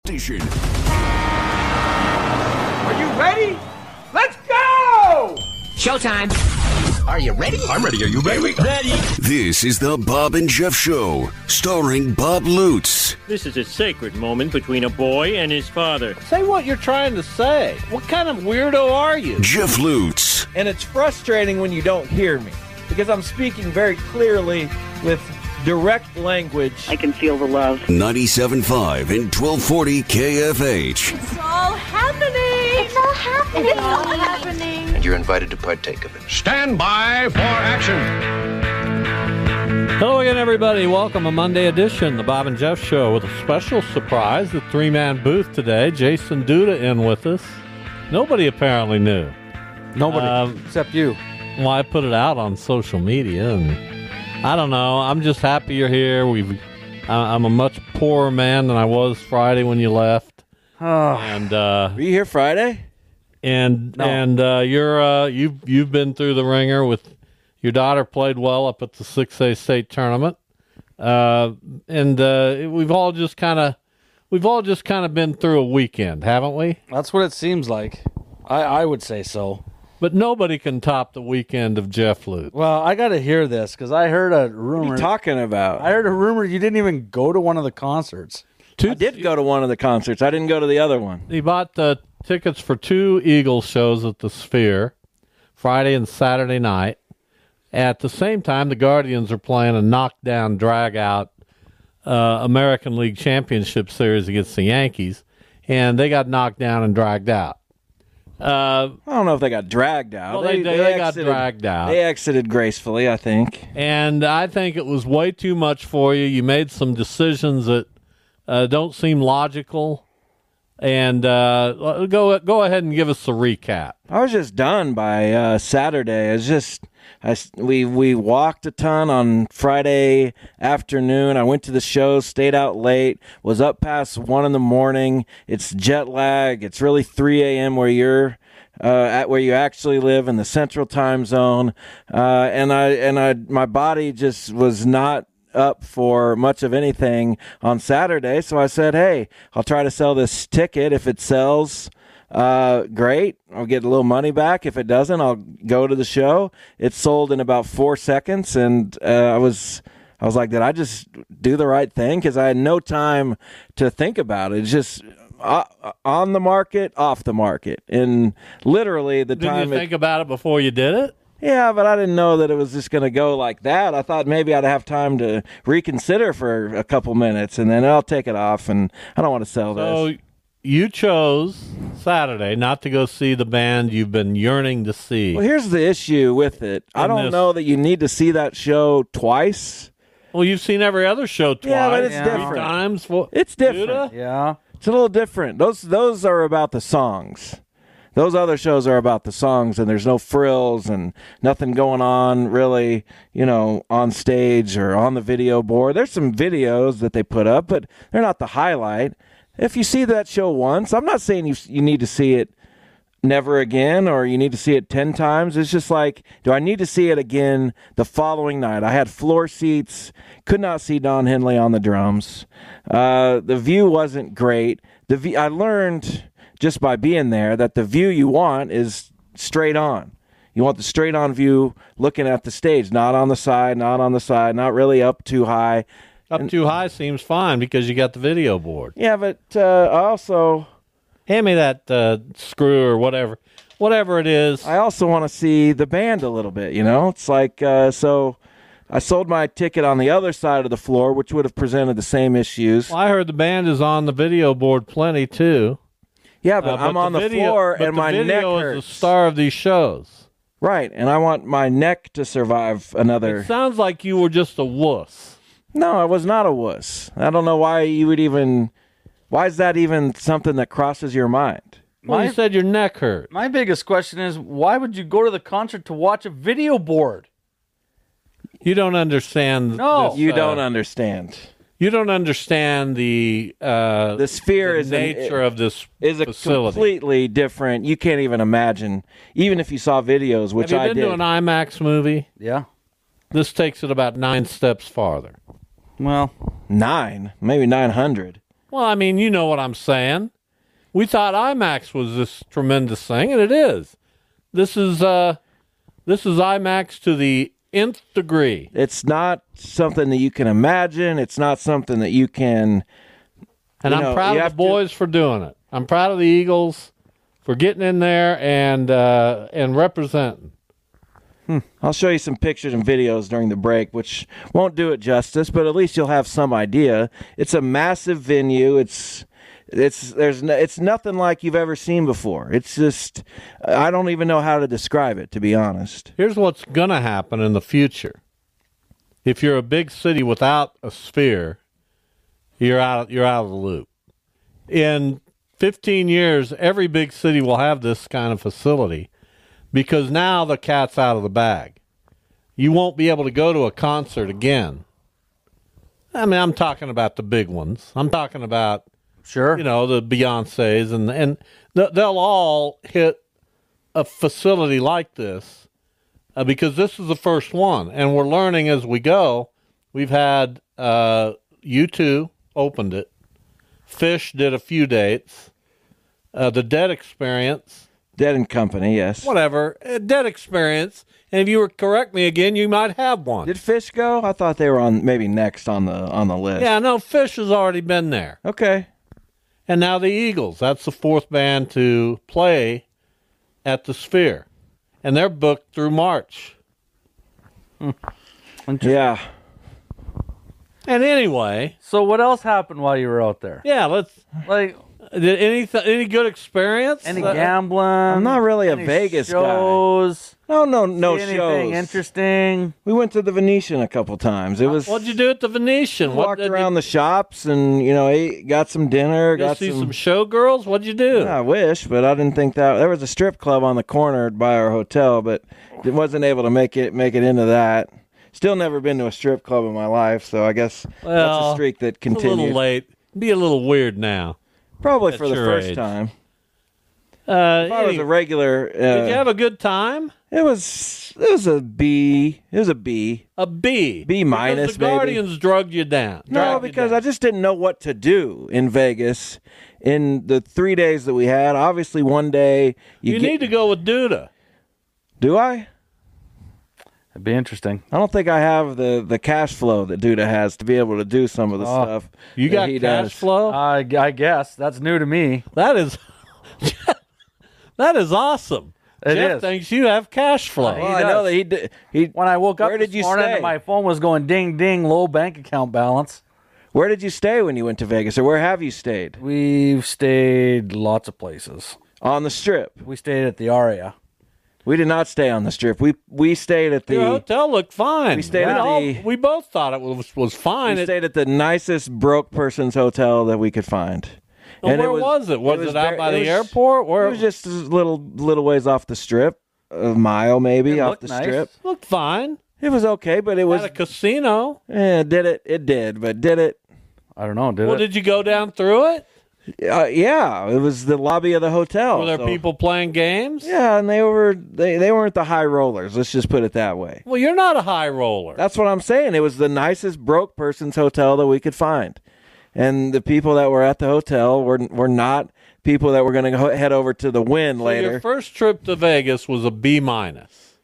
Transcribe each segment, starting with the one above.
Station. Are you ready? Let's go! Showtime. Are you ready? I'm ready. Are you ready? Ready. This is the Bob and Jeff Show, starring Bob Lutz. This is a sacred moment between a boy and his father. Say what you're trying to say. What kind of weirdo are you? Jeff Lutz. And it's frustrating when you don't hear me, because I'm speaking very clearly with direct language. I can feel the love. 97.5 and 1240 KFH. It's all happening. It's all happening. It's all happening. And you're invited to partake of it. Stand by for action. Hello again, everybody. Welcome, a Monday edition, the Bob and Jeff Show, with a special surprise, the three-man booth today. Jason Duda in with us. Nobody apparently knew. Nobody, except you. Well, I put it out on social media, and I don't know. I'm just happy you're here. I'm a much poorer man than I was Friday when you left. Oh. And were you here Friday? And No. and you've been through the ringer with your daughter. Played well up at the 6A state tournament, and we've all just kind of been through a weekend, haven't we? That's what it seems like. I would say so. But nobody can top the weekend of Jeff Lutz. Well, I got to hear this because I heard a rumor. What are you talking about? I heard a rumor you didn't even go to one of the concerts. I did go to one of the concerts. I didn't go to the other one. He bought the tickets for two Eagles shows at the Sphere, Friday and Saturday night. At the same time, the Guardians are playing a knockdown, drag-out American League Championship Series against the Yankees, and they got knocked down and dragged out. I don't know if they got dragged out. Well, they got dragged out. They exited gracefully, I think. And I think it was way too much for you. You made some decisions that don't seem logical. And go ahead and give us a recap. I was just done by Saturday. It was just we walked a ton on Friday afternoon. I went to the show, stayed out late, was up past 1 in. It's jet lag. It's really 3 a.m. where you're at where you actually live in the Central Time Zone, and my body just was not up for much of anything on Saturday. So I said, hey, I'll try to sell this ticket. If it sells, great. I'll get a little money back. If it doesn't, I'll go to the show. It sold in about 4 seconds, and I was like, did I just do the right thing? Because I had no time to think about it. It's just on the market, off the market. And literally the time... Did you think about it before you did it? Yeah, but I didn't know that it was just going to go like that. I thought maybe I'd have time to reconsider for a couple minutes, and then I'll take it off, and I don't want to sell this. So you chose Saturday not to go see the band you've been yearning to see. Well, here's the issue with it. I don't know that you need to see that show twice. Well, you've seen every other show twice. Yeah, but it's different. 3 times. It's different. Yeah. It's a little different. Those are about the songs. Those other shows are about the songs, and there's no frills and nothing going on really, on stage or on the video board. There's some videos that they put up, but they're not the highlight. If you see that show once, I'm not saying you need to see it never again or you need to see it 10 times. It's just like, do I need to see it again the following night? I had floor seats, could not see Don Henley on the drums. The view wasn't great. I learned just by being there that the view you want is straight on. You want the straight on view looking at the stage, not on the side, not really up too high. Up too high seems fine because you got the video board. Yeah, but I also... Hand me that screw or whatever it is. I also want to see the band a little bit, It's like, so I sold my ticket on the other side of the floor, which would have presented the same issues. Well, I heard the band is on the video board plenty, too. Yeah, but I'm on the floor and my neck hurts. The video is the star of these shows. Right, and I want my neck to survive another... It sounds like you were just a wuss. No, I was not a wuss. I don't know why you would even... Why is that even something that crosses your mind? Well, you said your neck hurt. My biggest question is, why would you go to the concert to watch a video board? You don't understand. No. You don't understand. You don't understand the Sphere the nature of this is a facility. Completely different. You can't even imagine. Even if you saw videos, which I did. Have you been to an IMAX movie? Yeah. This takes it about 9 steps farther. Well, 9, maybe 900. Well, I mean, you know what I'm saying. We thought IMAX was this tremendous thing, and it is. This is IMAX to the nth degree. It's not something that you can imagine. It's not something that you can. And I'm proud of the boys for doing it. I'm proud of the Eagles for getting in there and representing. I'll show you some pictures and videos during the break, which won't do it justice, but at least you'll have some idea. It's a massive venue. It's nothing like you've ever seen before. It's just, I don't even know how to describe it, to be honest. Here's what's going to happen in the future. If you're a big city without a sphere, you're out of the loop. In 15 years, every big city will have this kind of facility because now the cat's out of the bag. You won't be able to go to a concert again. I mean, I'm talking about the big ones. I'm talking about Sure. the Beyoncés, and they'll all hit a facility like this because this is the first one, and we're learning as we go. We've had U2 opened it. Fish did a few dates. The Dead Experience. Dead and Company, yes. Whatever. Dead Experience. And if you were correct me again, you might have one. Did Fish go? I thought they were on maybe next on the list. Yeah, no, Fish has already been there. Okay. And now the Eagles. That's the fourth band to play at the Sphere. And they're booked through March. Yeah. And anyway. So what else happened while you were out there? Yeah, did any good experience? Any gambling? I'm not really a Vegas shows? guy. No See shows. anything interesting? We went to the Venetian a couple times. It was. What'd you do at the Venetian? Walked around the shops and ate, got some dinner. Got see some showgirls. What'd you do? Yeah, I wish, but I didn't think that there was a strip club on the corner by our hotel, but it wasn't able to make it into that. Still never been to a strip club in my life, so I guess that's a streak that continued. It's a little late. Be a little weird now. Probably for the first time. If I was a regular, did you have a good time? It was a B. It was a B. A B. B minus. Because the Guardians drugged you down. No, because I just didn't know what to do in Vegas in the 3 days that we had. Obviously, one day you need to go with Duda. Do I? It'd be interesting. I don't think I have the cash flow that Duda has to be able to do some of the stuff. You got cash flow? I guess. That's new to me. That is awesome. Jeff thinks you have cash flow. Well, I know that he when I woke up Where did this you morning stay? and my phone was going ding, ding, low bank account balance. Where did you stay when you went to Vegas, or where have you stayed? We've stayed lots of places. On the Strip? We stayed at the Aria. We did not stay on the Strip. We stayed at the... Your hotel looked fine. We stayed at the... We both thought it was fine. We stayed at the nicest broke person's hotel that we could find. And where was it? Was it out by the airport? Where? It was just a little ways off the Strip. A mile maybe off the Strip. Looked fine. It was okay, but it was... At a casino. Yeah, did it? It did, but did it? I don't know. Did you go down through it? Yeah, it was the lobby of the hotel. Were there people playing games? Yeah, and they weren't the high rollers. Let's just put it that way. Well, you're not a high roller. That's what I'm saying. It was the nicest broke person's hotel that we could find, and the people that were at the hotel were not people that were going to head over to the Wynn later. Your first trip to Vegas was a B minus,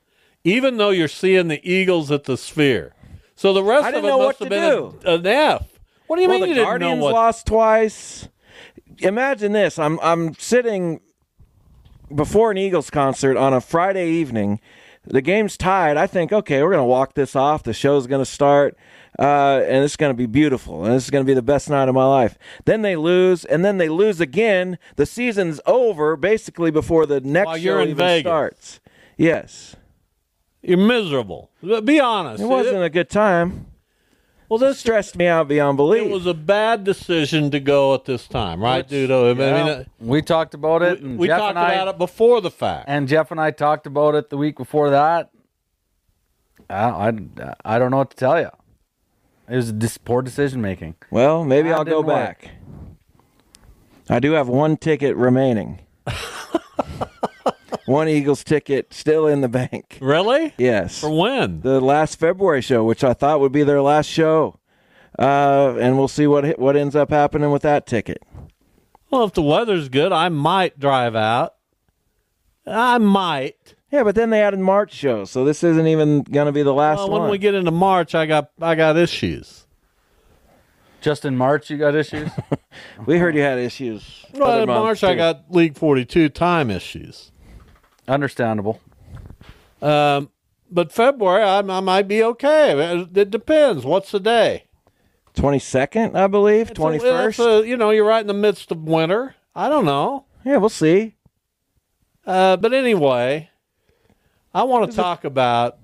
even though you're seeing the Eagles at the Sphere. So the rest of it must have been an F. What do you mean you didn't know what? The Guardians lost twice. Imagine this. I'm sitting before an Eagles concert on a Friday evening. The game's tied. I think, okay, we're going to walk this off. The show's going to start, and it's going to be beautiful, and this is going to be the best night of my life. Then they lose, and then they lose again. The season's over basically before the next show even starts. Yes. You're miserable. Be honest. It wasn't a good time. Well, this stressed me out beyond belief. It was a bad decision to go at this time, right, Dudo? Yeah, I mean, we talked about it. And we Jeff talked about it before the fact. And Jeff and I talked about it the week before that. I don't know what to tell you. It was poor decision making. Well, maybe I'll go back. I do have one ticket remaining. One Eagles ticket still in the bank. Really? Yes. For when? The last February show, which I thought would be their last show. and we'll see what ends up happening with that ticket. Well, if the weather's good, I might drive out. I might. Yeah, but then they added March shows, so this isn't even going to be the last one. When we get into March, I got issues. Just in March, you got issues? We heard you had issues. Well, in March, I got League 42 time issues. Understandable. But February, I might be okay. It depends. What's the day? 22nd, I believe. 21st. You're right in the midst of winter. I don't know. Yeah, we'll see. But anyway, I want to talk about.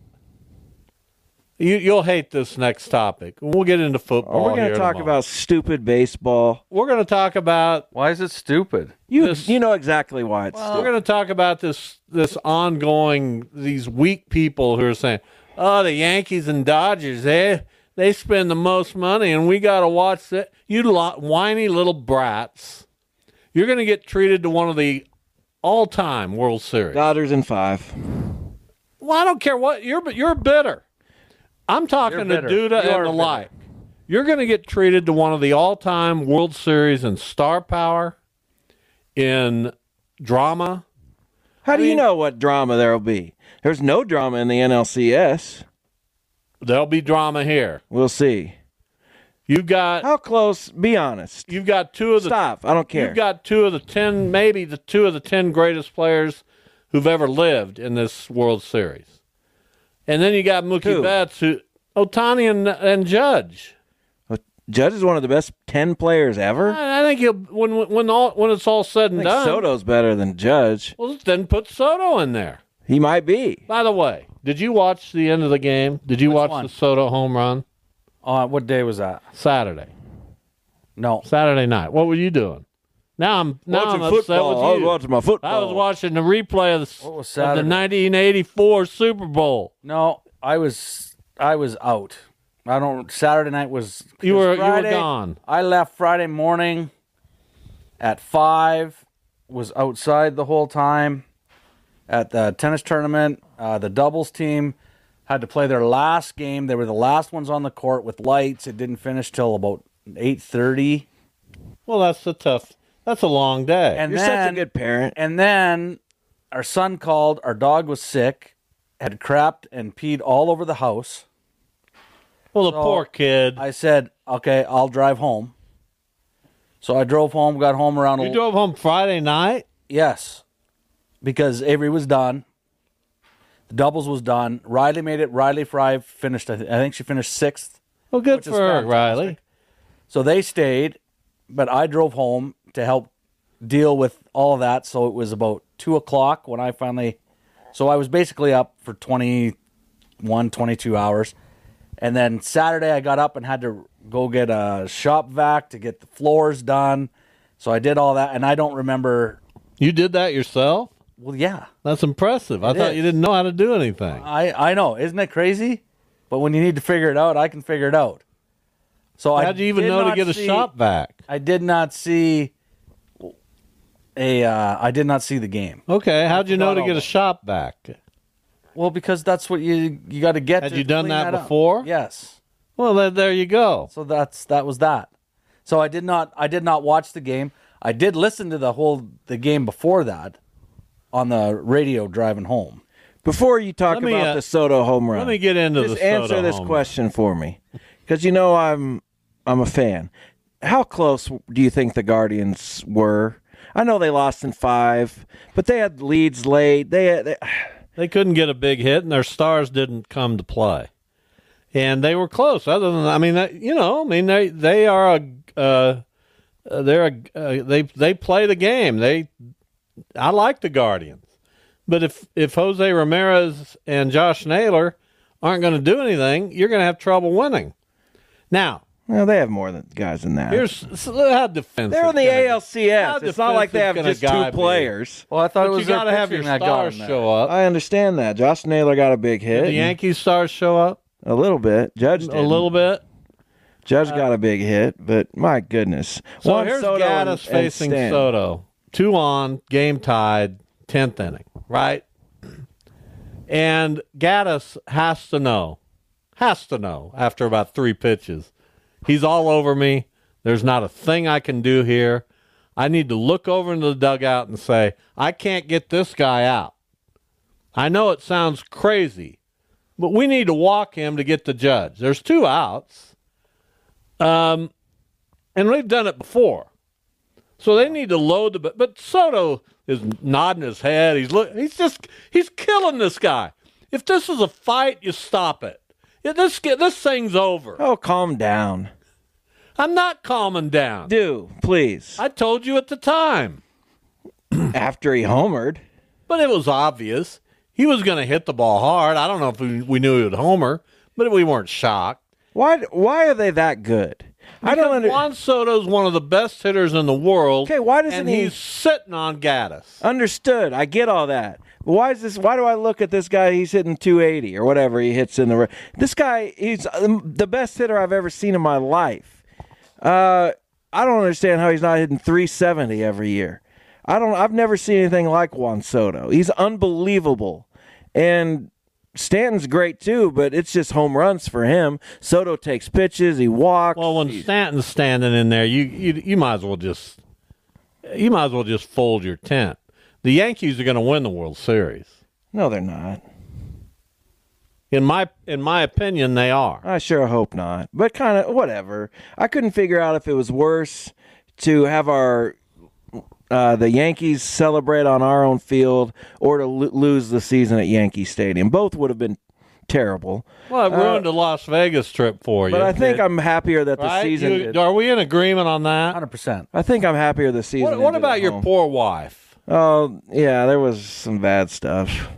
You'll hate this next topic. We'll get into football. We're going to talk about stupid baseball. We're going to talk about. Why is it stupid? You know exactly why it's stupid. We're going to talk about this ongoing, these weak people who are saying, oh, the Yankees and Dodgers, they spend the most money and we got to watch that. You whiny little brats. You're going to get treated to one of the all-time World Series. Dodgers in 5. Well, I don't care what. You're bitter. I'm talking to Duda and the like. You're going to get treated to one of the all-time World Series in star power, in drama. How do you know what drama there'll be? There's no drama in the NLCS. There'll be drama here. We'll see. You've got... How close? Be honest. You've got two of the... Stop. I don't care. You've got 2 of the 10, maybe the 2 of the 10 greatest players who've ever lived in this World Series. And then you got Mookie Betts, Ohtani and Judge. Judge is one of the best 10 players ever. I think when it's all said and done, Soto's better than Judge. Well, then put Soto in there. He might be. By the way, did you watch the end of the game? Did you watch the Soto home run? What day was that? Saturday. No, Saturday night. What were you doing? Now I'm upset with you. I was watching my football. I was watching the replay of the 1984 Super Bowl. No, I was out. Saturday night was you were Friday, gone. I left Friday morning at 5. Was outside the whole time at the tennis tournament. The doubles team had to play their last game. They were the last ones on the court with lights. It didn't finish till about 8:30. Well, that's a long day. And You're such a good parent. And then our son called. Our dog was sick, had crapped and peed all over the house. Well, the poor kid. I said, okay, I'll drive home. So I drove home, got home around... You drove home Friday night? Yes, because Avery was done. The doubles was done. Riley made it. Riley Fry finished, I think she finished 6th. Well, good for her, Riley. So they stayed, but I drove home to help deal with all of that. So it was about 2 o'clock when I finally... So I was basically up for 21, 22 hours. And then Saturday I got up and had to go get a shop vac to get the floors done. So I did all that, and I don't remember... You did that yourself? Well, yeah. That's impressive. I thought you didn't know how to do anything. I know. Isn't it crazy? But when you need to figure it out, I can figure it out. So how'd you even know to get a shop vac? I did not see I did not see the game. Okay, how'd you know to get a shop vac? Well, because that's what you got to get. Had you done that before? Yes. Well, there you go. So that was that. So I did not watch the game. I did listen to the game before that on the radio driving home. Before you talk about the Soto home run, let me get into just answer this question for me, because I'm a fan. How close do you think the Guardians were? I know they lost in 5, but they had leads late. They couldn't get a big hit, and their stars didn't come to play, and they were close. Other than, they are they play the game. I like the Guardians, but if Jose Ramirez and Josh Naylor aren't going to do anything, you're going to have trouble winning. Now, well, they have more guys than that. How defensive. They're in the ALCS. It's not like they have just 2 players. Well, I thought it was you got to have your stars show up. I understand that. Josh Naylor got a big hit. Did the Yankees stars show up? A little bit. Judge did. A little bit. Judge got a big hit, but my goodness. So here's Gaddis facing Soto. 2 on, game tied, 10th inning, right? And Gaddis has to know after about 3 pitches, He's all over me. There's not a thing I can do here. I need to look over into the dugout and say, I can't get this guy out. I know it sounds crazy, but we need to walk him to get the judge. There's 2 outs. And we've done it before. So they need to load the... But Soto is nodding his head. He's killing this guy. If this is a fight, you stop it. This thing's over. Oh, calm down. I'm not calming down. Do, please. I told you at the time. After he homered. But it was obvious. He was going to hit the ball hard. I don't know if we knew he would homer, but we weren't shocked. Why are they that good? Because Juan Soto's one of the best hitters in the world. Okay, why doesn't he's sitting on Gaddis. Understood. I get all that. But why do I look at this guy? He's hitting 280 or whatever he hits in the... This guy, he's the best hitter I've ever seen in my life. I don't understand how he's not hitting 370 every year. I've never seen anything like Juan Soto. He's unbelievable. And Stanton's great too, but it's just home runs for him. Soto takes pitches, he walks. Well, when Stanton's standing in there, you might as well just fold your tent. The Yankees are going to win the World Series. No, they're not. In my opinion, they are. I sure hope not. But kind of whatever. I couldn't figure out if it was worse to have the Yankees celebrate on our own field or to lose the season at Yankee Stadium. Both would have been terrible. Well, it ruined the Las Vegas trip for you. But I think I'm happier that the season... Are we in agreement on that? 100%. I think I'm happier the season. What about your poor wife? Oh, yeah, there was some bad stuff.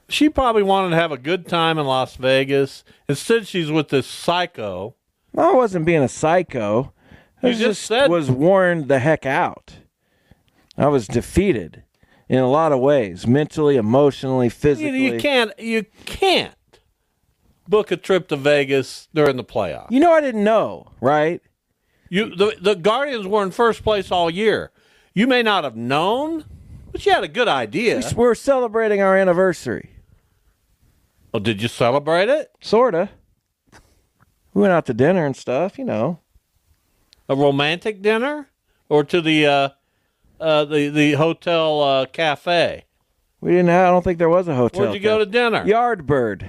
She probably wanted to have a good time in Las Vegas. Instead, she's with this psycho. No, I wasn't being a psycho. I was worn the heck out. I was defeated in a lot of ways, mentally, emotionally, physically. You can't book a trip to Vegas during the playoffs. You know, I didn't know, right? The Guardians were in first place all year. You may not have known, but you had a good idea. We're celebrating our anniversary. Oh, did you celebrate it? Sorta. We went out to dinner and stuff, you know. A romantic dinner, or to the hotel cafe? We didn't have. I don't think there was a hotel. Where'd you go to dinner? Yardbird.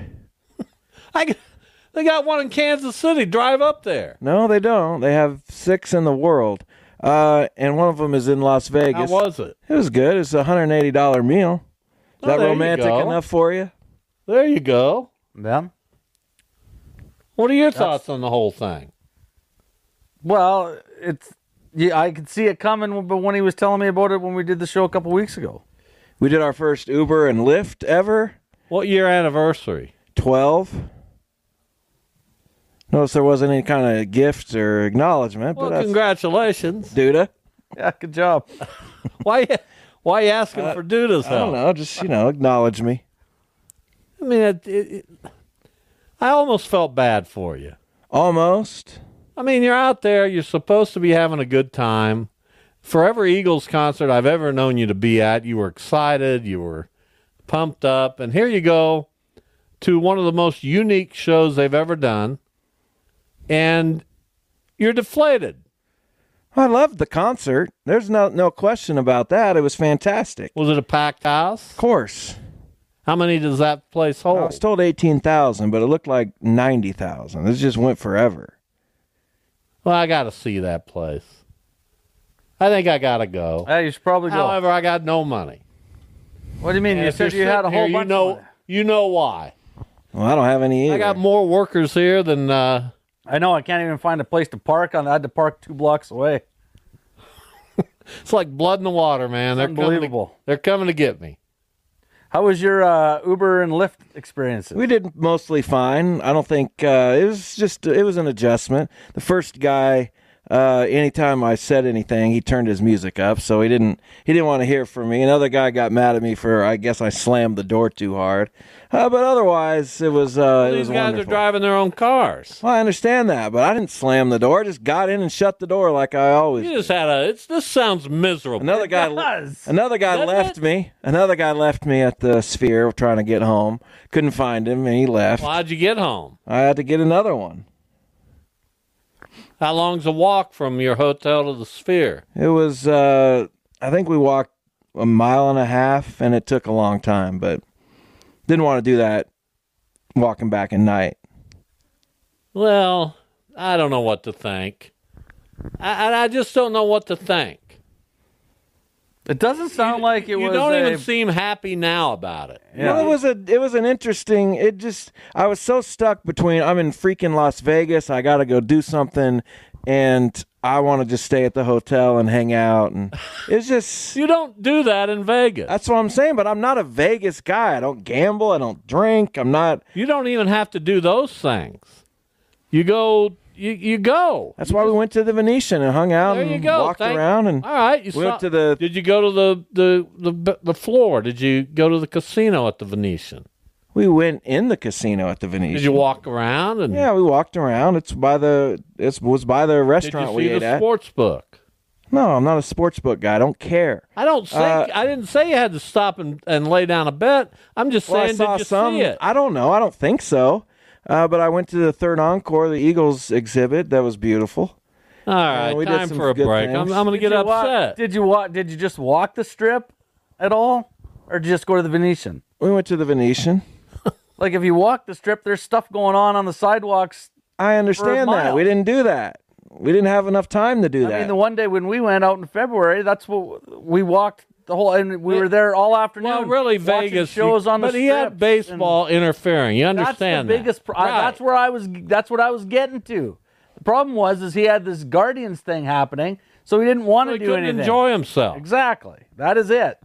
They got one in Kansas City. Drive up there. No, they don't. They have 6 in the world, and one of them is in Las Vegas. How was it? It was good. It's a $180 meal. Is that romantic enough for you? There you go. Yeah. What are your thoughts on the whole thing? Well, I could see it coming, but when he was telling me about it when we did the show a couple weeks ago. We did our first Uber and Lyft ever. What year anniversary? 12. Notice there wasn't any kind of gift or acknowledgement. Well, but congratulations. Duda. Yeah, good job. Why are you asking for Duda's help? I don't know. Just, acknowledge me. I mean, I almost felt bad for you. Almost? I mean, you're out there. You're supposed to be having a good time. For every Eagles concert I've ever known you to be at, you were excited. You were pumped up. And here you go to one of the most unique shows they've ever done. And you're deflated. I loved the concert. There's no question about that. It was fantastic. Was it a packed house? Of course. How many does that place hold? I was told 18,000, but it looked like 90,000. This just went forever. Well, I got to see that place. I think I got to go. Yeah, you should probably go. However, I got no money. What do you mean? And you said you had a whole bunch of money. You know why. Well, I don't have any either. I got more workers here than... I know. I can't even find a place to park. I had to park 2 blocks away. It's like blood in the water, man. They're unbelievable. They're coming to get me. How was your Uber and Lyft experiences? We did mostly fine. I don't think it was an adjustment. The first guy, anytime I said anything, he turned his music up, so he didn't want to hear from me. Another guy got mad at me for, I guess I slammed the door too hard. But otherwise, it was wonderful. These guys are driving their own cars. Well, I understand that, but I didn't slam the door. I just got in and shut the door like I always do. You just had this sounds miserable. Another guy left me. Another guy left me at the Sphere trying to get home. Couldn't find him, and he left. Well, how'd you get home? I had to get another one. How long's a walk from your hotel to the Sphere? It was, I think we walked a mile and a half, and it took a long time, but didn't want to do that walking back at night. Well, I don't know what to think. I just don't know what to think. It doesn't sound like it was. You don't even seem happy now about it. Yeah. Well, it was an interesting. I was so stuck between. I'm in freaking Las Vegas. I got to go do something, and I want to just stay at the hotel and hang out. And it's just you don't do that in Vegas. That's what I'm saying. But I'm not a Vegas guy. I don't gamble. I don't drink. I'm not. You don't even have to do those things. You go. You go. That's why we went to the Venetian and hung out and walked around. And all right, went to the. Did you go to the floor? Did you go to the casino at the Venetian? We went in the casino at the Venetian. Did you walk around? And yeah, we walked around. It was by the restaurant we ate at. Did you see the sports book? No, I'm not a sports book guy. I don't care. I didn't say you had to stop and lay down a bet. I'm just saying, did you see it? I don't know. I don't think so. But I went to the third encore, the Eagles exhibit. That was beautiful. All right, we time did for a break. I'm going to get upset. Did you just walk the Strip at all, or did you just go to the Venetian? We went to the Venetian. Like, if you walk the Strip, there's stuff going on the sidewalks. I understand that. We didn't do that. We didn't have enough time to do that. I mean, the one day when we went out in February, that's what we walked. And we were there all afternoon. Well, really, Vegas shows on the but he had baseball interfering. You understand that's the biggest. Right. That's where I was. That's what I was getting to. The problem was he had this Guardians thing happening, so he didn't want to do anything. He couldn't enjoy himself. Exactly. That is it.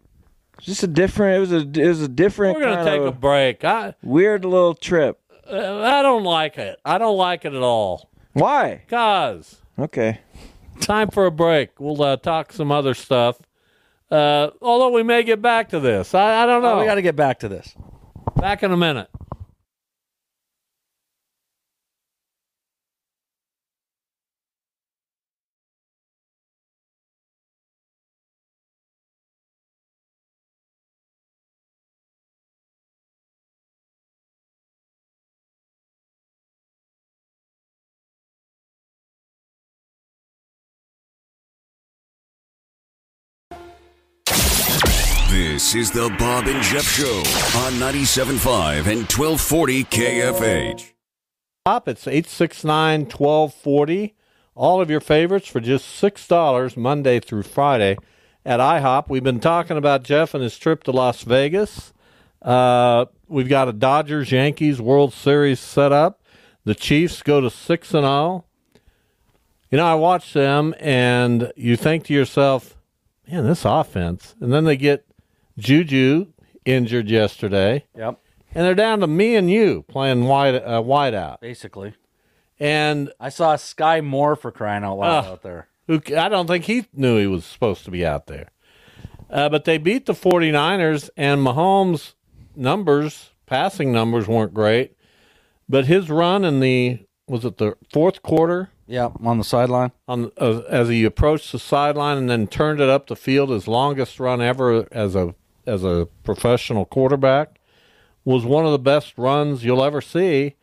Just a different. It was a different. We're gonna take a break. Weird little trip. I don't like it. I don't like it at all. Why? Cause. Okay. Time for a break. We'll talk some other stuff. Although we may get back to this. I don't know. We got to get back to this. Back in a minute. This is the Bob and Jeff Show on 97.5 and 1240 KFH. It's 869-1240. All of your favorites for just $6 Monday through Friday at IHOP. We've been talking about Jeff and his trip to Las Vegas. We've got a Dodgers-Yankees World Series set up. The Chiefs go to 6-0. You know, I watch them, and you think to yourself, man, this offense. And then they get Juju injured yesterday. Yep. And they're down to me and you playing wide out. Basically. And I saw Sky Moore, for crying out loud, out there. I don't think he knew he was supposed to be out there. But they beat the 49ers, and Mahomes' passing numbers weren't great. But his run in the fourth quarter? Yeah, on the sideline. As he approached the sideline and then turned it up the field, his longest run ever as a professional quarterback, was one of the best runs you'll ever see.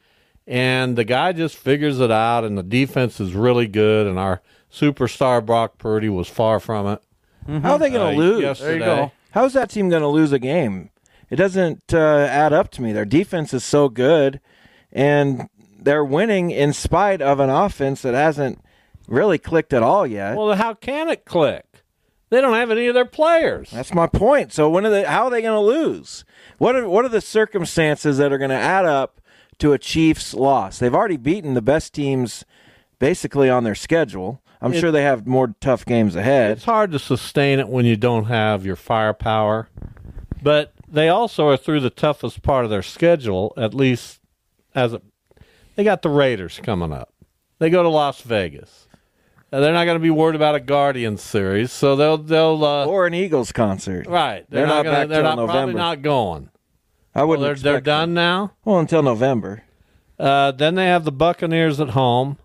And the guy just figures it out, and the defense is really good, and our superstar Brock Purdy was far from it. Mm-hmm. How are they going to lose? Yesterday. There you go. How is that team going to lose a game? It doesn't add up to me. Their defense is so good, and they're winning in spite of an offense that hasn't really clicked at all yet. Well, how can it click? They don't have any of their players. That's my point. So how are they going to lose? What are the circumstances that are going to add up to a Chiefs loss? They've already beaten the best teams basically on their schedule. I'm sure they have more tough games ahead. It's hard to sustain it when you don't have your firepower. But they also are through the toughest part of their schedule, at least they got the Raiders coming up. They go to Las Vegas. They're not going to be worried about a Guardians series, so they'll or an Eagles concert. Right. They're not back till November. Probably not going. I wouldn't. They're done now. Well, until November. Then they have the Buccaneers at home.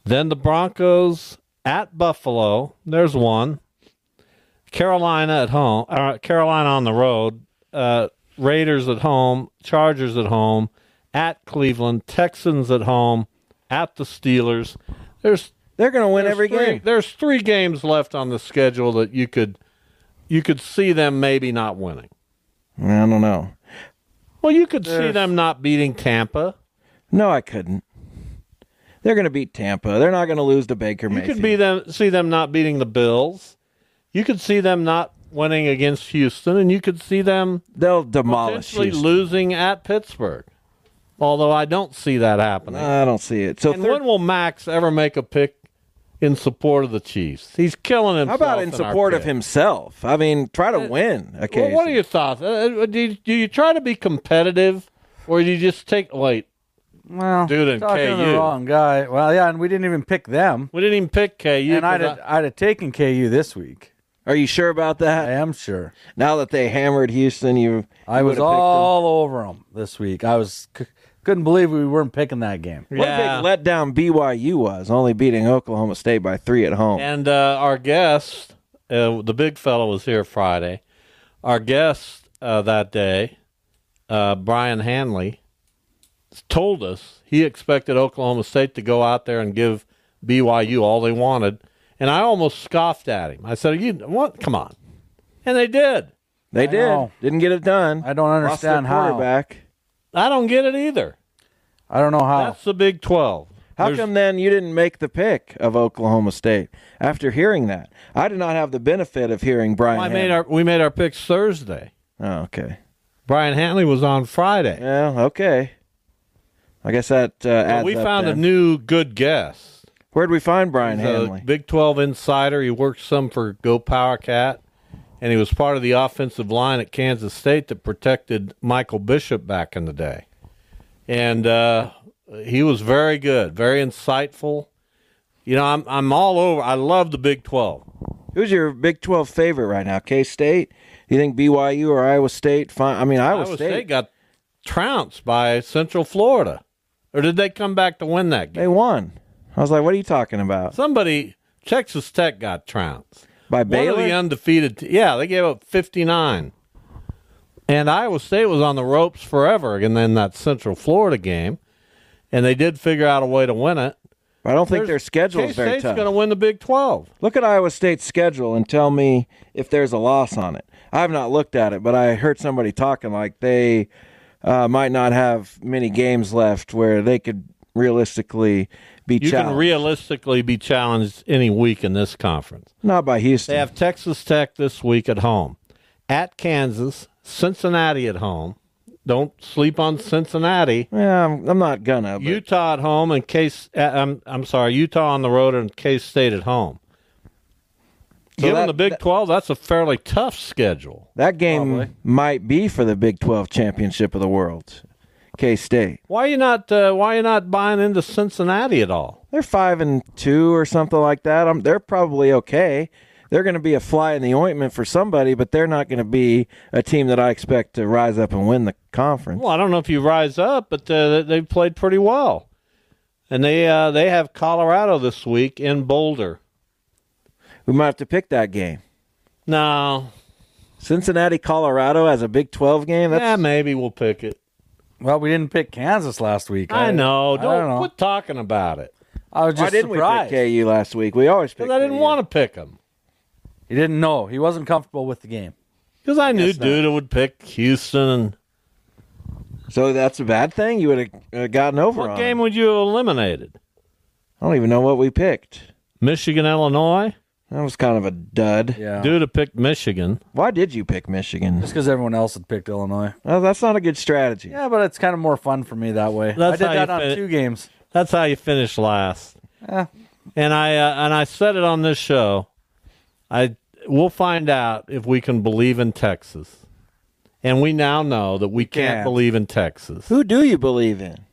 Then the Broncos at Buffalo. There's one. Carolina at home. Carolina on the road. Raiders at home. Chargers at home. At Cleveland. Texans at home. at the Steelers. They're going to win every game. There's 3 games left on the schedule that you could see them maybe not winning. I don't know. Well, you could see them not beating Tampa. No, I couldn't. They're going to beat Tampa. They're not going to lose to Baker Mayfield. You could see them not beating the Bills. You could see them not winning against Houston, and you could see them they'll demolish potentially Houston. Losing at Pittsburgh. Although I don't see that happening. I don't see it. So when will Max ever make a pick in support of the Chiefs? He's killing himself. How about in support of himself? I mean, try to win occasionally. Well, what are your thoughts? Do you try to be competitive, or do you just take Well, dude in talking KU? to the wrong guy. Well, yeah, and we didn't even pick them. We didn't even pick KU. And I'd have taken KU this week. Are you sure about that? I am sure. Now that they hammered Houston, I was all over them this week. I couldn't believe we weren't picking that game. What a big letdown BYU was, only beating Oklahoma State by 3 at home. And our guest, the big fellow, was here Friday. Our guest that day, Brian Hanley, told us he expected Oklahoma State to go out there and give BYU all they wanted. And I almost scoffed at him. I said, "You what? Come on!" And they did. They did. Didn't get it done. I don't understand Lost their quarterback. I don't get it either. I don't know how. That's the Big 12. How come then you didn't make the pick of Oklahoma State after hearing that? I did not have the benefit of hearing Brian. We made our picks Thursday. Oh, okay. Brian Hanley was on Friday. Yeah, okay. I guess that adds we up found then. a new good guest. Where'd we find Brian He's Hanley? a Big 12 insider. He worked some for Go Power Cat, and he was part of the offensive line at Kansas State that protected Michael Bishop back in the day. And he was very good, very insightful. You know, I'm all over. I love the Big 12. Who's your Big 12 favorite right now? K-State? Do you think BYU or Iowa State? I mean, Iowa State got trounced by Central Florida. Or did they come back to win that game? They won. I was like, what are you talking about? Texas Tech got trounced. By Baylor? One of the undefeated. They gave up 59. And Iowa State was on the ropes forever and then that Central Florida game. And they did figure out a way to win it. I don't think their schedule is very tough. K-State's going to win the Big 12. Look at Iowa State's schedule and tell me if there's a loss on it. I have not looked at it, but I heard somebody talking like they might not have many games left where they could realistically be challenged. You can realistically be challenged any week in this conference. Not by Houston. They have Texas Tech this week at home. At Kansas, Cincinnati at home. Don't sleep on Cincinnati. Yeah, I'm not gonna. But... Utah at home and Utah on the road and K-State at home. So given the Big 12, that's a fairly tough schedule. That game might be for the Big 12 championship of the world. K-State. Why are you not buying into Cincinnati at all? They're 5-2 or something like that. They're probably okay. They're going to be a fly in the ointment for somebody, but they're not going to be a team that I expect to rise up and win the conference. Well, I don't know if you rise up, but they've played pretty well. And they have Colorado this week in Boulder. We might have to pick that game. No. Cincinnati, Colorado as a Big 12 game? Yeah, maybe we'll pick it. Well, we didn't pick Kansas last week. I know. I don't know. Quit talking about it. I was just Why didn't surprised. we pick KU last week? We always pick Because I didn't want to pick them. He didn't know. He wasn't comfortable with the game. Because I knew Duda would pick Houston. So that's a bad thing? You would have gotten over on. What game would you have eliminated? I don't even know what we picked. Michigan, Illinois? That was kind of a dud. Yeah. Duda picked Michigan. Why did you pick Michigan? Just because everyone else had picked Illinois. Well, that's not a good strategy. Yeah, but it's kind of more fun for me that way. That's I did that on 2 games. That's how you finish last. Yeah. And I said it on this show. We'll find out if we can believe in Texas. And we now know that we can't believe in Texas. Who do you believe in?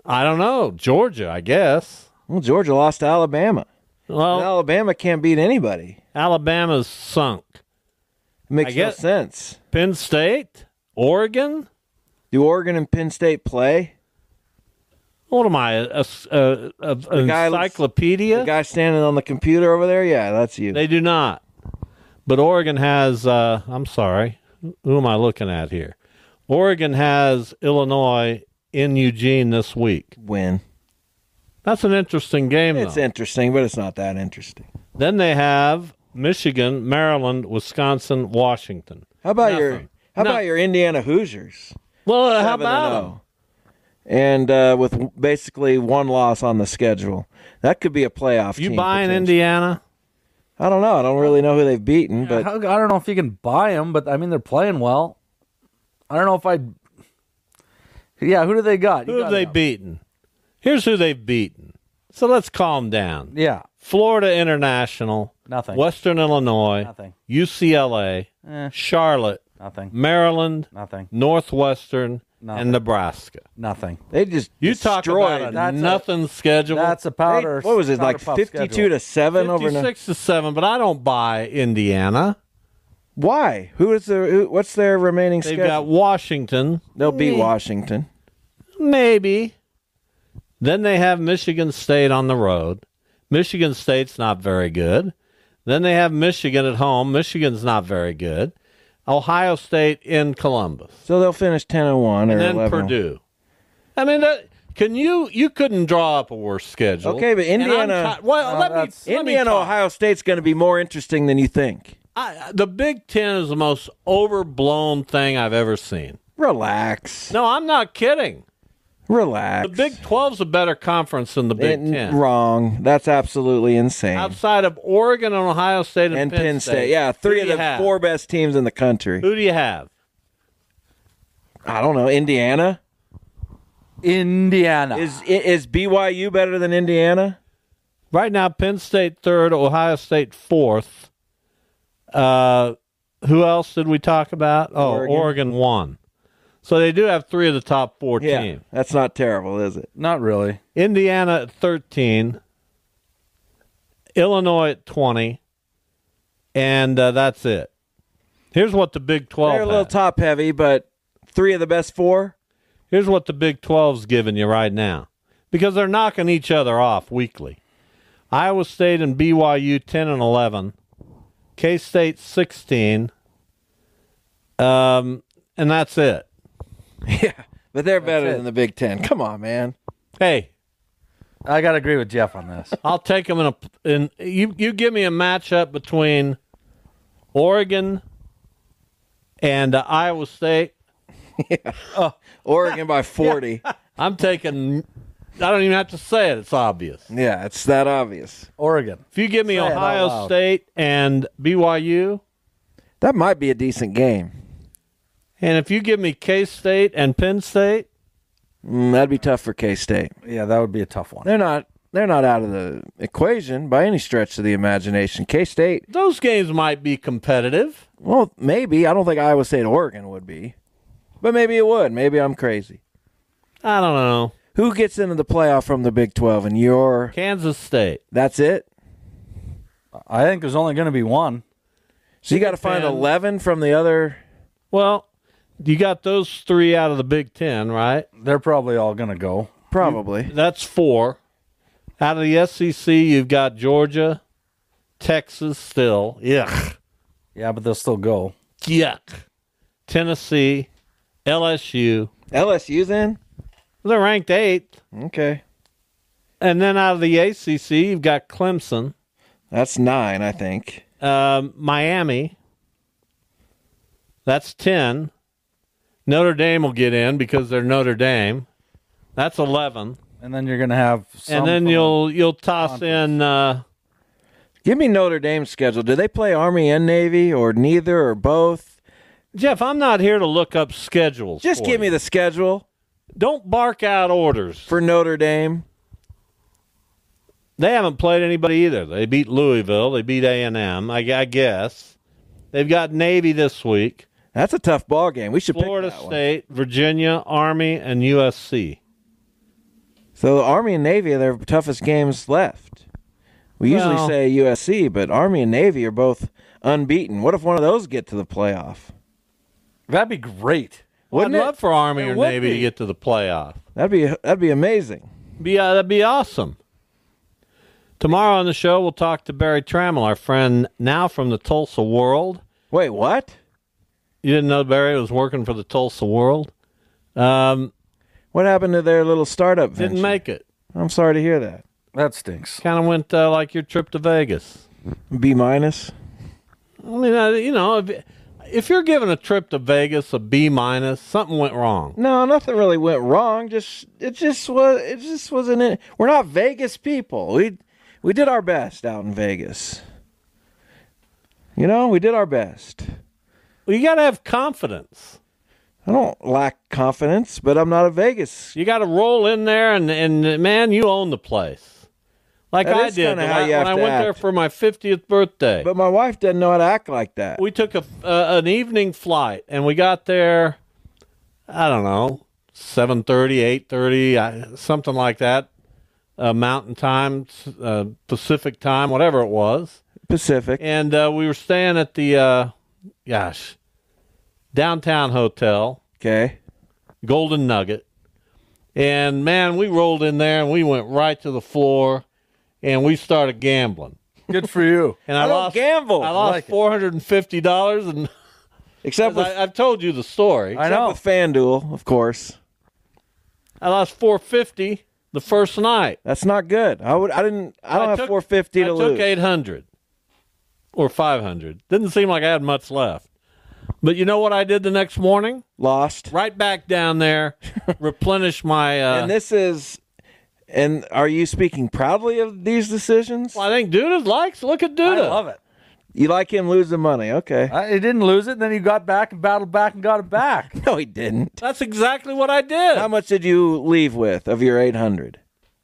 I don't know. Georgia, I guess. Well, Georgia lost to Alabama. Well, and Alabama can't beat anybody. Alabama's sunk. Makes no sense. Penn State? Oregon? Do Oregon and Penn State play? What am I, an encyclopedia? The guy standing on the computer over there? Yeah, that's you. They do not. But Oregon has, I'm sorry, who am I looking at here? Oregon has Illinois in Eugene this week. Win. That's an interesting game, It's though. interesting, but it's not that interesting. Then they have Michigan, Maryland, Wisconsin, Washington. How about Nothing. your Indiana Hoosiers? Well, how 7-0. about them? And with basically one loss on the schedule. That could be a playoff team. You buying potentially. Indiana? I don't know. I don't really know who they've beaten, but I don't know if you can buy them, but I mean they're playing well. I don't know if I'd. Yeah, who do they got? Who have they beaten? Here's who they've beaten. So let's calm down. Yeah, Florida International, nothing. Western Illinois, Nothing. UCLA, Charlotte, Nothing. Maryland, Nothing. Northwestern, Nothing. and Nebraska. Nothing. they just You talk destroyed. about a That's nothing schedule. That's a powder. What was it, like powder puff 52 to 7 over? 56-7, but I don't buy Indiana. Why? What's their remaining They've schedule? got Washington. They'll beat Washington. Maybe. Then they have Michigan State on the road. Michigan State's not very good. Then they have Michigan at home. Michigan's not very good. Ohio State in Columbus. So they'll finish 10-1 or And then 11. Purdue. I mean, you couldn't draw up a worse schedule. Okay, but And I'm Indiana, let me talk. Ohio State's going to be more interesting than you think. The Big Ten is the most overblown thing I've ever seen. Relax. No, I'm not kidding. Relax. The Big 12's a better conference than the Big Ten. Wrong. That's absolutely insane. Outside of Oregon and Ohio State and Penn State. Yeah, three of the 4 best teams in the country. Who do you have? I don't know. Indiana? Indiana. Is BYU better than Indiana? Right now, Penn State third, Ohio State fourth. Who else did we talk about? Oh, Oregon won. So they do have 3 of the top 4 teams. That's not terrible, is it? Not really. Indiana at 13, Illinois at 20, and that's it. Here's what the Big 12 They're a little has. top heavy, but 3 of the best 4? Here's what the Big 12's giving you right now, because they're knocking each other off weekly. Iowa State and BYU 10 and 11, K-State 16, and that's it. Yeah, but they're better than the Big Ten. Come on, man. Hey, I got to agree with Jeff on this. I'll take them you give me a matchup between Oregon and Iowa State. Oregon by 40. I'm taking. I don't even have to say it. It's obvious. Yeah, it's that obvious. Oregon. If you give me Say it out Ohio loud. State and BYU, That might be a decent game. and if you give me K-State and Penn State, That'd be tough for K-State. Yeah, that would be a tough one. They're not out of the equation by any stretch of the imagination. K-State, those games might be competitive. well, maybe. I don't think Iowa State Oregon would be. But maybe it would. Maybe I'm crazy. I don't know. Who gets into the playoff from the Big 12? And you're... Kansas State. That's it? I think there's only going to be one. So you got to find 11 from the other... Well, you got those 3 out of the Big Ten, right? They're probably all going to go. Probably. That's 4. Out of the SEC, you've got Georgia, Texas still. Yuck. Yeah, but they'll still go. Yuck. Tennessee, LSU. LSU's in? They're ranked 8th. Okay. And then out of the ACC, you've got Clemson, That's 9, I think. Miami. That's 10. Notre Dame will get in because they're Notre Dame. That's 11. And then you're going to have some And then from- you'll toss in Give me Notre Dame's schedule. Do they play Army and Navy or neither or both? Jeff, I'm not here to look up schedules. Just for give me you. the schedule Don't bark out orders. for Notre Dame. They haven't played anybody either. They beat Louisville. They beat A&M, I guess. They've got Navy this week. That's a tough ball game. We should Florida pick that State, Virginia, Army, and USC. one. So Army and Navy are their toughest games left. We usually Well- say USC, but Army and Navy are both unbeaten. What if one of those get to the playoff? That'd be great. Wouldn't I'd it? love for Army It or would Navy to be. get to the playoff. That'd be amazing. That'd be awesome. Tomorrow on the show, we'll talk to Barry Trammell, our friend now from the Tulsa World. Wait, what? You didn't know Barry was working for the Tulsa World? What happened to their little startup venture? Didn't make it. I'm sorry to hear that. That stinks. Kind of went like your trip to Vegas. B minus. I mean, if you're giving a trip to Vegas a B minus, something went wrong. No, nothing really went wrong. It just wasn't it. We're not Vegas people. We did our best out in Vegas. We did our best. Well, you got to have confidence. I don't lack confidence, but I'm not a Vegas. You got to roll in there, and man, you own the place. Like I did when I went there for my 50th birthday. But my wife doesn't know how to act like that. We took an evening flight, and we got there, I don't know, 7:30, 8:30, something like that, Mountain Time, Pacific Time, whatever it was. Pacific. And we were staying at the, downtown hotel. Okay. Golden Nugget. And, man, we rolled in there, and we went right to the floor, and we started gambling. Good for you. And I don't gamble. I lost $450, and except with, I've told you the story. I know. With FanDuel, of course. I lost $450 the first night. That's not good. I don't have $450 to lose. I took $800 or $500. Didn't seem like I had much left. But you know what I did the next morning? Lost. Right back down there, replenish my... And are you speaking proudly of these decisions? Well, I think Duda likes. Look at Duda. I love it. You like him losing money, okay. He didn't lose it, then he got back and battled back and got it back. No, he didn't. That's exactly what I did. How much did you leave with of your $800?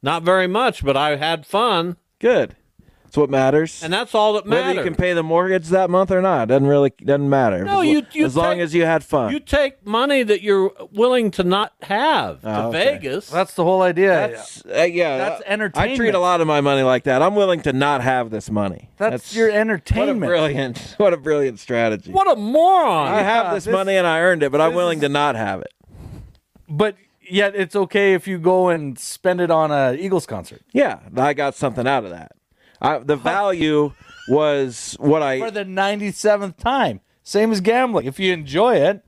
Not very much, but I had fun. Good. That's what matters. And that's all that matters. Whether you can pay the mortgage that month or not doesn't matter. No, as long as you had fun. You take money that you're willing to not have to Vegas. That's the whole idea. That's entertainment. I treat a lot of my money like that. I'm willing to not have this money. That's your entertainment. What a brilliant strategy. What a moron. I have this money and I earned it, but I'm willing to not have it. But yet it's okay if you go and spend it on a Eagles concert. Yeah, I got something out of that. The value was what I... For the 97th time. Same as gambling. If you enjoy it,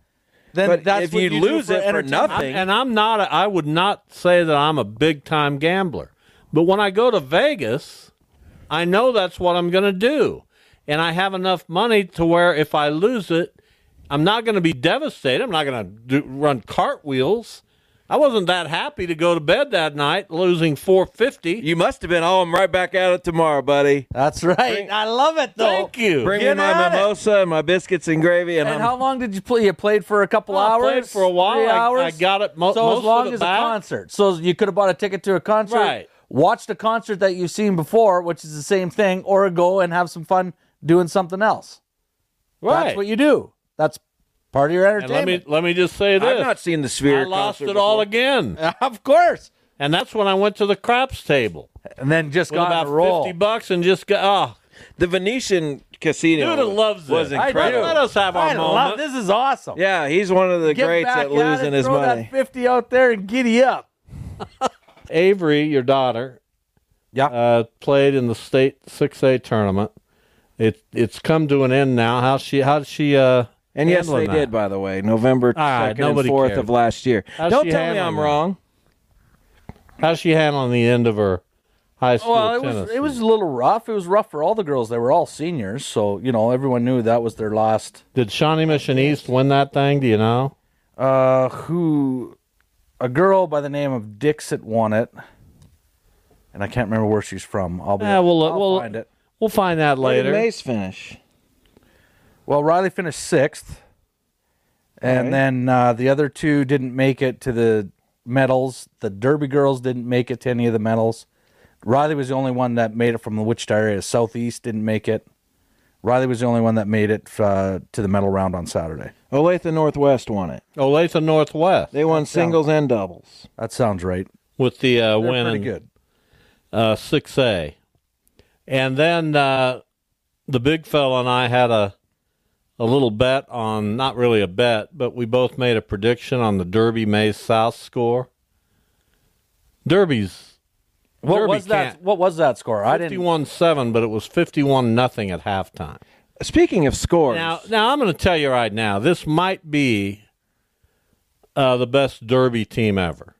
then but that's if what you lose it for nothing... I would not say that I'm a big-time gambler. But when I go to Vegas, I know that's what I'm going to do. And I have enough money to where if I lose it, I'm not going to be devastated. I'm not going to run cartwheels. I wasn't that happy to go to bed that night losing $450. You must have been. Oh, I'm right back at it tomorrow, buddy. That's right. I love it, though. Thank you. Bring me my mimosa and my biscuits and gravy. And how long did you play? You played for a couple hours? I played for a while. 3 hours? I got it most So as long of as the a concert. So you could have bought a ticket to a concert, right. Watched a concert that you've seen before, which is the same thing, or go and have some fun doing something else. Right. That's what you do. That's part of your entertainment. And let me just say this. I've not seen the Sphere I lost concert it all before. again. Of course. And that's when I went to the craps table. And then just with got about a roll. $50 and just got, The Venetian Casino Duda loves was it. incredible. Let us have our moment. This is awesome. Yeah, he's one of the Get greats back at losing it, his throw money. that 50 out there and giddy up. Avery, your daughter, played in the state 6A tournament. It's come to an end now. How's she and yes, they that? did, by the way, November 2nd and 4th cares. of last year. Don't tell me I'm wrong. How's she handling the end of her high school tennis? It was a little rough. It was rough for all the girls. They were all seniors, so everyone knew that was their last. Did Shawnee Mission East win that thing? Do you know? A girl by the name of Dixit won it, and I can't remember where she's from. I'll we'll find it. We'll find that later. Where did Mace finish? Well, Riley finished 6th, and then the other two didn't make it to the medals. The Derby girls didn't make it to any of the medals. Riley was the only one that made it from the Wichita area. Southeast didn't make it. Riley was the only one that made it to the medal round on Saturday. Olathe Northwest won it. Olathe Northwest. They won singles and doubles. That sounds right. With the win pretty in good. 6A. And then the big fella and I had a little bet on, not really a bet, but we both made a prediction on the Derby Mays South score. What was that score? 51-7, but it was 51-0 at halftime. Speaking of scores. Now I'm going to tell you right now, this might be the best Derby team ever.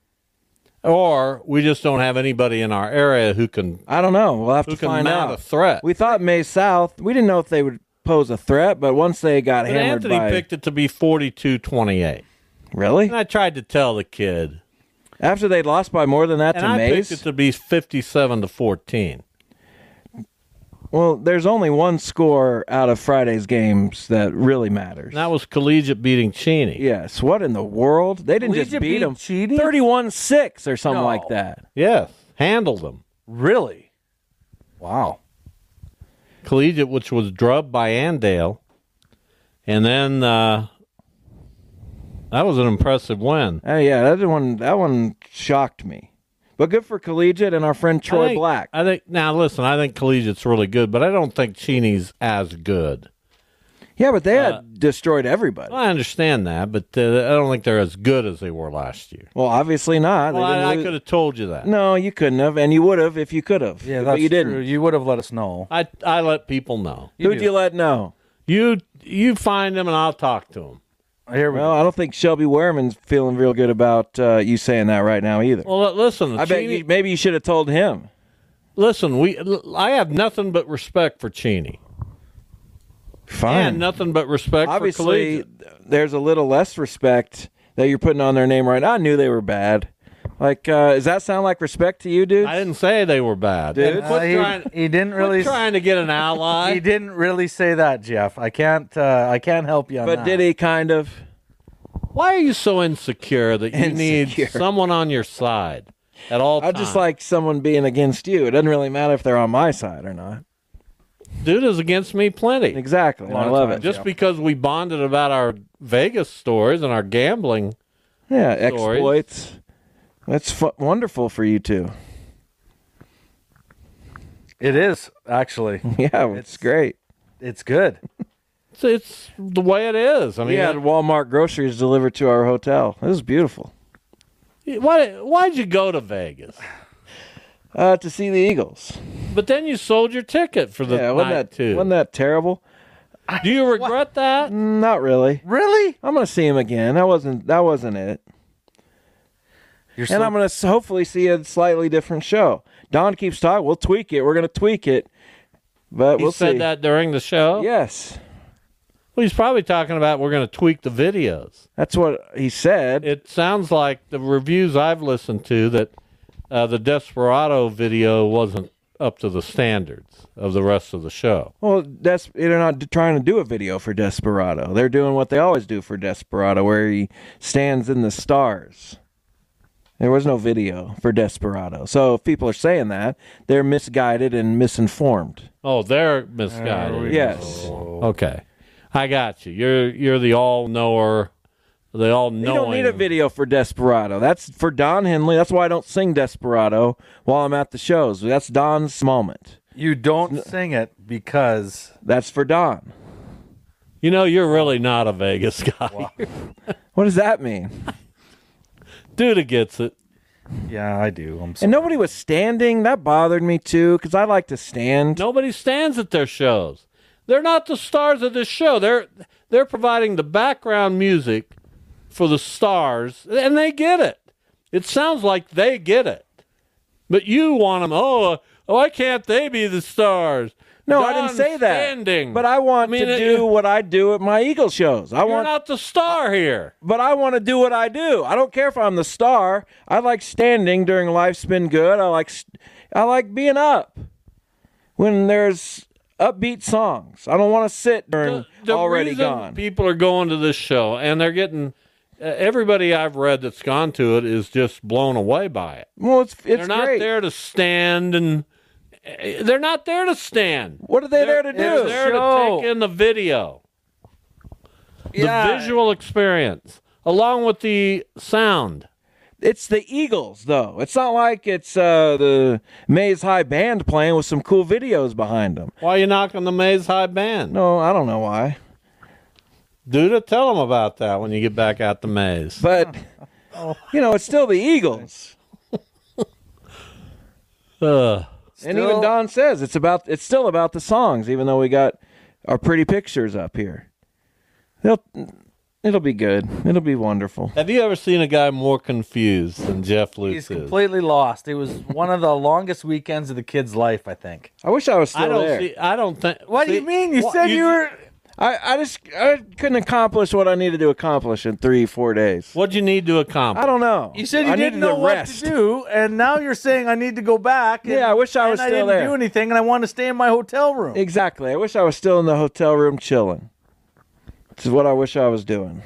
Or we just don't have anybody in our area who can. I don't know. We'll have to find out. A threat. We thought May South. We didn't know if they would pose a threat, but once they got But hammered Anthony picked it to be 42-28. Really? And I tried to tell the kid. After they'd lost by more than that to I Mays? picked it to be 57-14. Well, there's only one score out of Friday's games that really matters. And that was Collegiate beating Cheney. Yes. What in the world? They didn't just beat them 31-6 or something like that. Yes. Handled them. Really? Wow. Collegiate, which was drubbed by Andale. And then that was an impressive win. Yeah, that one shocked me. But good for Collegiate and our friend Troy Black. I think Collegiate's really good, but I don't think Cheney's as good. Yeah, but they had destroyed everybody. Well, I understand that, but I don't think they're as good as they were last year. Well, obviously not. Well, I could have told you that. No, you couldn't have, and you would have if you could have. Yeah, but you didn't. True. You would have let us know. I let people know. Who'd you let know? You find them, and I'll talk to them. Well, I don't think Shelby Wehrman's feeling real good about you saying that right now either. Well, listen. I bet maybe you should have told him. Listen, I have nothing but respect for Cheney. Fine. And nothing but respect Obviously, for Collegiate. There's a little less respect that you're putting on their name right now. I knew they were bad. Like, does that sound like respect to you, dude? I didn't say they were bad. Dude. He didn't really trying to get an ally. He didn't really say that, Jeff. I can't help you on that. But did he kind of? Why are you so insecure that you need someone on your side at all times? I just like someone being against you. It doesn't really matter if they're on my side or not. Dude is against me plenty. Exactly. I love it. Just because we bonded about our Vegas stories and our gambling exploits. That's wonderful for you two. It is, actually. Yeah, it's great. It's good. It's the way it is. I mean, we had Walmart groceries delivered to our hotel. It was beautiful. Why'd you go to Vegas? To see the Eagles. But then you sold your ticket for the night too. Wasn't that terrible? Do you regret that? Not really. Really? I'm going to see him again. That wasn't it. I'm going to hopefully see a slightly different show. Don keeps talking. We'll tweak it. We're going to tweak it. But we'll see. He said that during the show? Yes. Well, he's probably talking about we're going to tweak the videos. That's what he said. It sounds like the reviews I've listened to that the Desperado video wasn't up to the standards of the rest of the show. Well, they're not trying to do a video for Desperado. They're doing what they always do for Desperado, where he stands in the stars. There was no video for Desperado. So if people are saying that, they're misguided and misinformed. Oh, they're misguided. Yes. Okay. I got you. You're the all-knower, the all-knowing. You don't need a video for Desperado. That's for Don Henley. That's why I don't sing Desperado while I'm at the shows. That's Don's moment. You don't sing it because... That's for Don. You know, you're really not a Vegas guy. Wow. What does that mean? Duda gets it. Yeah, I do. I'm sorry. And nobody was standing. That bothered me, too, because I like to stand. Nobody stands at their shows. They're not the stars of this show. They're providing the background music for the stars, and they get it. It sounds like they get it. But you want them, why can't they be the stars? No, Don's I didn't say that. Standing. But I want to do what I do at my Eagle shows. You're not the star here. But I want to do what I do. I don't care if I'm the star. I like standing during Life's Been Good. I like being up when there's upbeat songs. I don't want to sit during Already reason Gone. People are going to this show, and they're getting everybody I've read that's gone to it is just blown away by it. Well, it's they're not great. there to stand and. They're not there to stand. What are they there to do? They're there to take in the video. The visual experience, along with the sound. It's the Eagles, though. It's not like it's the Mays High Band playing with some cool videos behind them. Why are you knocking the Mays High Band? No, I don't know why. Duda, tell them about that when you get back out the Mays. But, it's still the Eagles. And even Don says it's still about the songs, even though we got our pretty pictures up here. It'll be good. It'll be wonderful. Have you ever seen a guy more confused than Jeff Lutz He's is? completely lost. It was one of the longest weekends of the kid's life, I think. I wish I was still there. I don't think. What do you mean? You said you were... I couldn't accomplish what I needed to accomplish in 3-4 days. What'd you need to accomplish? I don't know. You said you didn't know what to do, and now you're saying I need to go back. And, yeah, I wish I was still there. I didn't do anything, and I want to stay in my hotel room. Exactly. I wish I was still in the hotel room chilling. This is what I wish I was doing.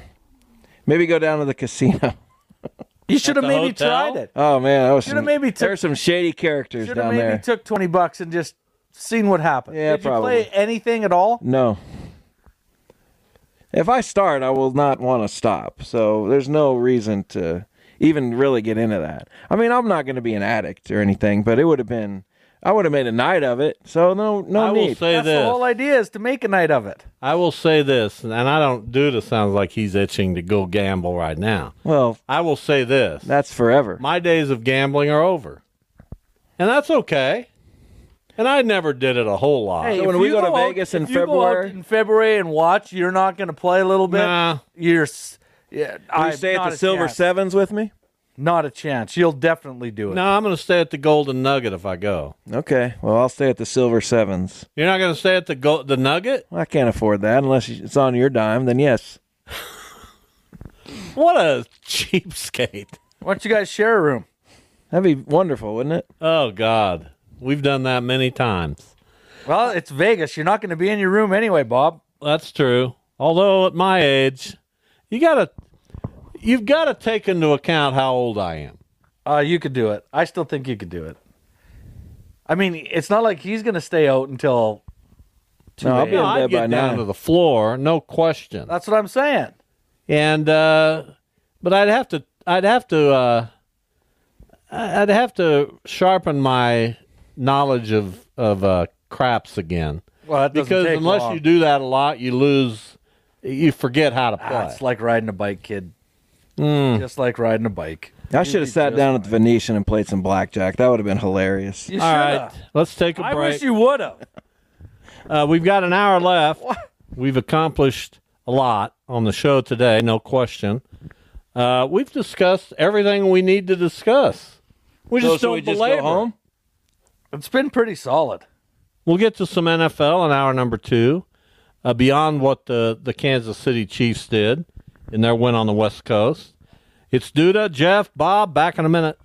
Maybe go down to the casino. You should have maybe tried it. Oh man, that was there's some shady characters down maybe there. Took $20 and just seen what happened. Yeah, Did probably. you play anything at all? No. If I start, I will not want to stop. So there's no reason to even really get into that. I mean, I'm not going to be an addict or anything, but it would have been. I would have made a night of it. So no need. I will say That's this. the whole idea is to make a night of it. I will say this, and I don't. Duda sounds like he's itching to go gamble right now. Well, I will say this. That's forever. My days of gambling are over, and that's okay. And I never did it a whole lot. Hey, so when we go to Vegas in February, and watch, you're not going to play a little bit. Nah. Will you stay at the Silver Sevens with me? Not a chance. You'll definitely do it. No, I'm going to stay at the Golden Nugget if I go. Okay. Well, I'll stay at the Silver Sevens. You're not going to stay at the Nugget? Well, I can't afford that unless it's on your dime. Then yes. What a cheapskate! Why don't you guys share a room? That'd be wonderful, wouldn't it? Oh God, we've done that many times. Well, it's Vegas. You're not going to be in your room anyway, Bob. That's true. Although at my age, you've got to take into account how old I am. You could do it. I still think you could do it. I mean, it's not like he's going to stay out until 2 I'll be in I'd bed get by down 9. to the floor, no question. That's what I'm saying. And but I'd have to sharpen my knowledge of craps again. Well, that doesn't because take unless long. you do that a lot, you forget how to play. It's like riding a bike, kid. Just like riding a bike. I should have sat down at the Venetian and played some blackjack. That would have been hilarious. You All shoulda. right, let's take a break. I wish you would have. We've got an hour left. We've accomplished a lot on the show today, no question. We've discussed everything we need to discuss. We just don't belabor. Go home? It's been pretty solid. We'll get to some NFL in hour number 2, beyond what the Kansas City Chiefs did in their win on the West Coast. It's Duda, Jeff, Bob, back in a minute.